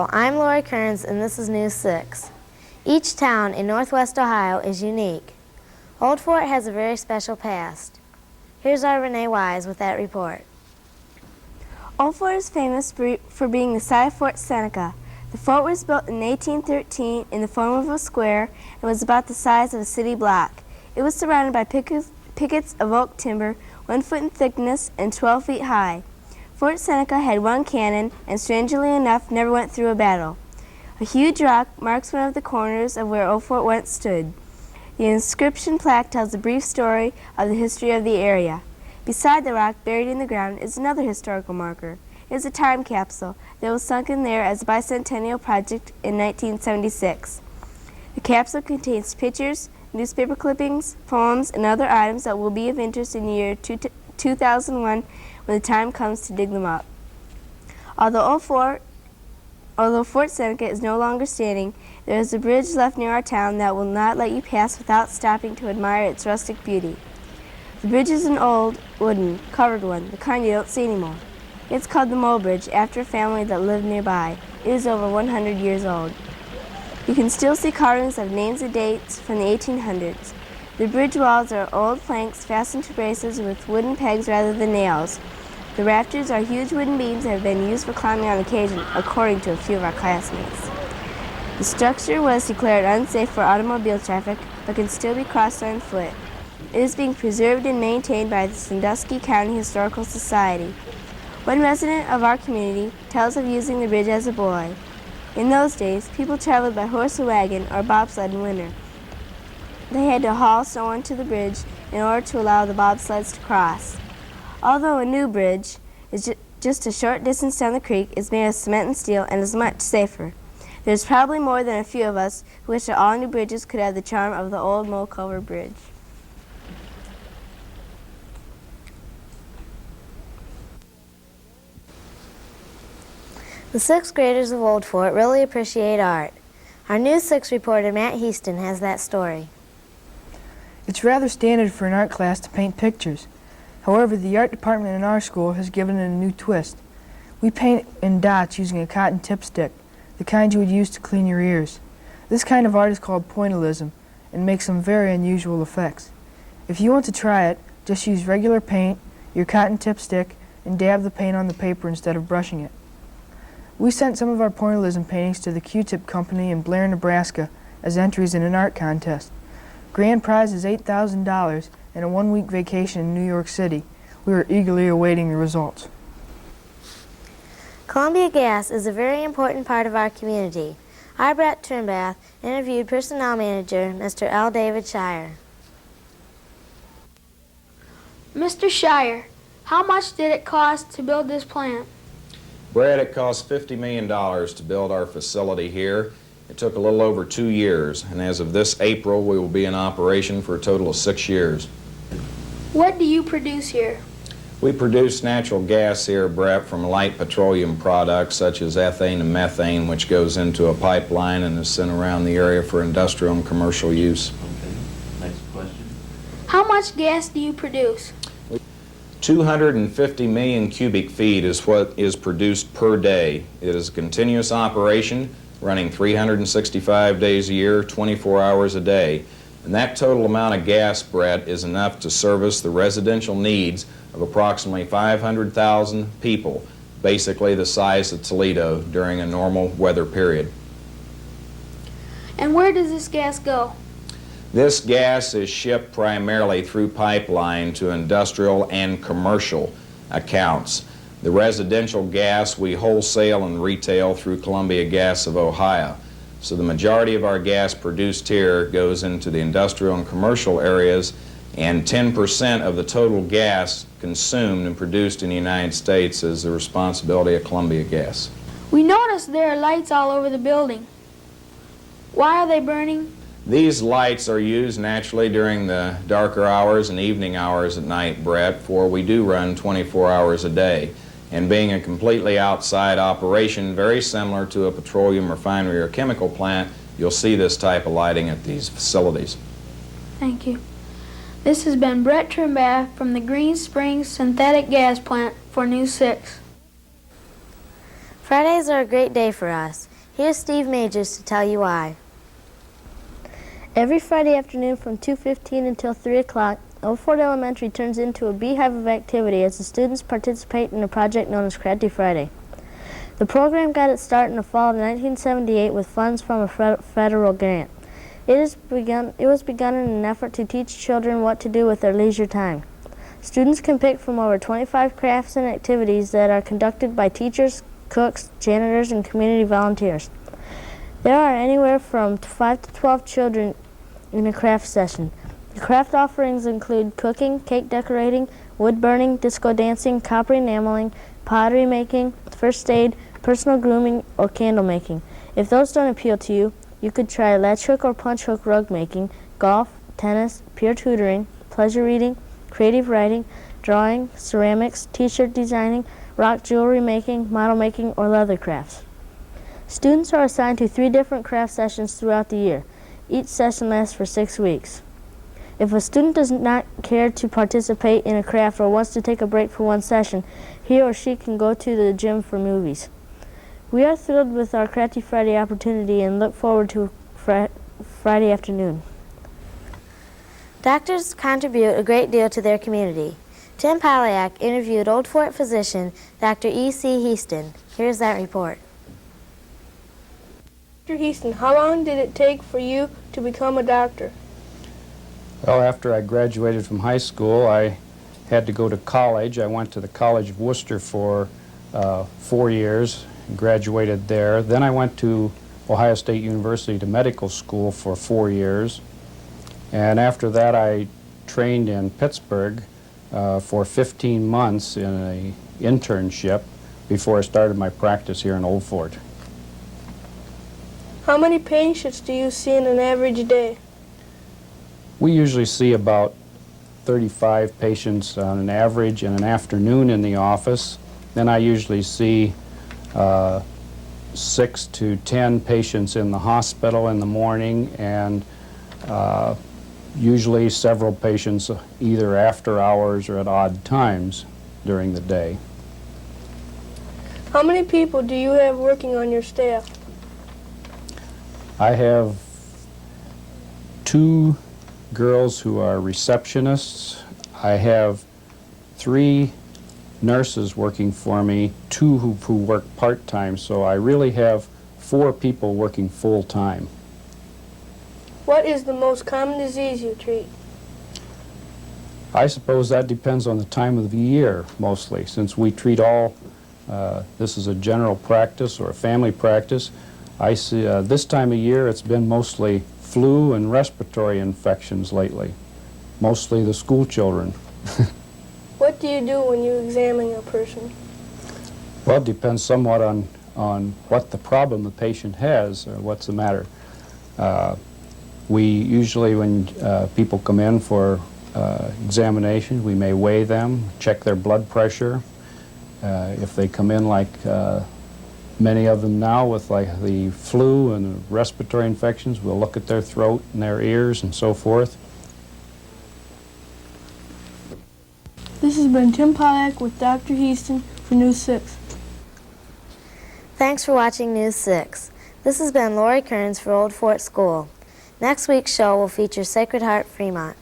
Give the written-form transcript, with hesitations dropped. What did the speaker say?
Hello, I'm Lori Kearns and this is News 6. Each town in Northwest Ohio is unique. Old Fort has a very special past. Here's our Renee Wise with that report. Old Fort is famous for being the site of Fort Seneca. The fort was built in 1813 in the form of a square and was about the size of a city block. It was surrounded by pickets of oak timber, 1 foot in thickness and 12 feet high. Fort Seneca had 1 cannon and, strangely enough, never went through a battle. A huge rock marks one of the corners of where Old Fort once stood. The inscription plaque tells a brief story of the history of the area. Beside the rock, buried in the ground, is another historical marker. It is a time capsule that was sunk in there as a bicentennial project in 1976. The capsule contains pictures, newspaper clippings, poems, and other items that will be of interest in the year 2001 when the time comes to dig them up. Although Fort Seneca is no longer standing, there is a bridge left near our town that will not let you pass without stopping to admire its rustic beauty. The bridge is an old, wooden, covered one, the kind you don't see anymore. It's called the Mole Bridge after a family that lived nearby. It is over 100 years old. You can still see carvings of names and dates from the 1800s. The bridge walls are old planks fastened to braces with wooden pegs rather than nails. The rafters are huge wooden beams that have been used for climbing on occasion, according to a few of our classmates. The structure was declared unsafe for automobile traffic, but can still be crossed on foot. It is being preserved and maintained by the Sandusky County Historical Society. One resident of our community tells of using the bridge as a boy. In those days, people traveled by horse or wagon or bobsled in winter. They had to haul snow onto the bridge in order to allow the bobsleds to cross. Although a new bridge is just a short distance down the creek, it's made of cement and steel and is much safer. There's probably more than a few of us who wish that all new bridges could have the charm of the old mole-covered bridge. The 6th graders of Old Fort really appreciate art. Our News 6 reporter Matt Heaston has that story. It's rather standard for an art class to paint pictures. However, the art department in our school has given it a new twist. We paint in dots using a cotton tip stick, the kind you would use to clean your ears. This kind of art is called pointillism and makes some very unusual effects. If you want to try it, just use regular paint, your cotton tip stick, and dab the paint on the paper instead of brushing it. We sent some of our pointillism paintings to the Q-Tip Company in Blair, Nebraska as entries in an art contest. Grand prize is $8,000 and a 1-week vacation in New York City. We are eagerly awaiting the results. Columbia Gas is a very important part of our community. I, Brett Turnbath, interviewed Personnel Manager Mr. L. David Shire. Mr. Shire, how much did it cost to build this plant? Brad, it cost $50 million to build our facility here. It took a little over 2 years, and as of this April, we will be in operation for a total of 6 years. What do you produce here? We produce natural gas here, Brett, from light petroleum products such as ethane and methane, which goes into a pipeline and is sent around the area for industrial and commercial use. Okay, next question. How much gas do you produce? 250 million cubic feet is what is produced per day. It is a continuous operation running 365 days a year, 24 hours a day. And that total amount of gas, Brett, is enough to service the residential needs of approximately 500,000 people, basically the size of Toledo during a normal weather period. And where does this gas go? This gas is shipped primarily through pipeline to industrial and commercial accounts. The residential gas we wholesale and retail through Columbia Gas of Ohio. So the majority of our gas produced here goes into the industrial and commercial areas, and 10% of the total gas consumed and produced in the United States is the responsibility of Columbia Gas. We noticed there are lights all over the building. Why are they burning? These lights are used naturally during the darker hours and evening hours at night, Brett, for we do run 24 hours a day. And being a completely outside operation, very similar to a petroleum refinery or chemical plant, you'll see this type of lighting at these facilities. Thank you. This has been Brett Turnbath from the Green Springs Synthetic Gas Plant for News 6. Fridays are a great day for us. Here's Steve Majors to tell you why. Every Friday afternoon from 2:15 until 3 o'clock, Old Fort Elementary turns into a beehive of activity as the students participate in a project known as Crafty Friday. The program got its start in the fall of 1978 with funds from a federal grant. It was begun in an effort to teach children what to do with their leisure time. Students can pick from over 25 crafts and activities that are conducted by teachers, cooks, janitors, and community volunteers. There are anywhere from 5 to 12 children in a craft session. The craft offerings include cooking, cake decorating, wood burning, disco dancing, copper enameling, pottery making, first aid, personal grooming, or candle making. If those don't appeal to you, you could try latch hook or punch hook rug making, golf, tennis, peer tutoring, pleasure reading, creative writing, drawing, ceramics, t-shirt designing, rock jewelry making, model making, or leather crafts. Students are assigned to 3 different craft sessions throughout the year. Each session lasts for 6 weeks. If a student does not care to participate in a craft or wants to take a break for one session, he or she can go to the gym for movies. We are thrilled with our Crafty Friday opportunity and look forward to Friday afternoon. Doctors contribute a great deal to their community. Tim Polyak interviewed Old Fort physician Dr. E.C. Heaston. Here's that report. Dr. Heaston, how long did it take for you to become a doctor? Well, after I graduated from high school, I had to go to college. I went to the College of Worcester for 4 years and graduated there. Then I went to Ohio State University to medical school for 4 years. And after that, I trained in Pittsburgh for 15 months in an internship before I started my practice here in Old Fort. How many patients do you see in an average day? We usually see about 35 patients on an average in an afternoon in the office. Then I usually see 6 to 10 patients in the hospital in the morning, and usually several patients either after hours or at odd times during the day. How many people do you have working on your staff? I have 2 girls who are receptionists. I have 3 nurses working for me, 2 who work part-time, so I really have 4 people working full-time. What is the most common disease you treat? I suppose that depends on the time of the year, mostly, since we treat all, this is a general practice or a family practice. I see this time of year it's been mostly flu and respiratory infections lately, mostly the school children. What do you do when you examine a person? Well, it depends somewhat on what the problem the patient has or what's the matter. We usually, when people come in for examination, we may weigh them, check their blood pressure. If they come in like many of them now with like the flu and respiratory infections, we'll look at their throat and their ears and so forth. This has been Tim Polyak with Dr. Heaston for News 6. Thanks for watching News 6. This has been Lori Kearns for Old Fort School. Next week's show will feature Sacred Heart Fremont.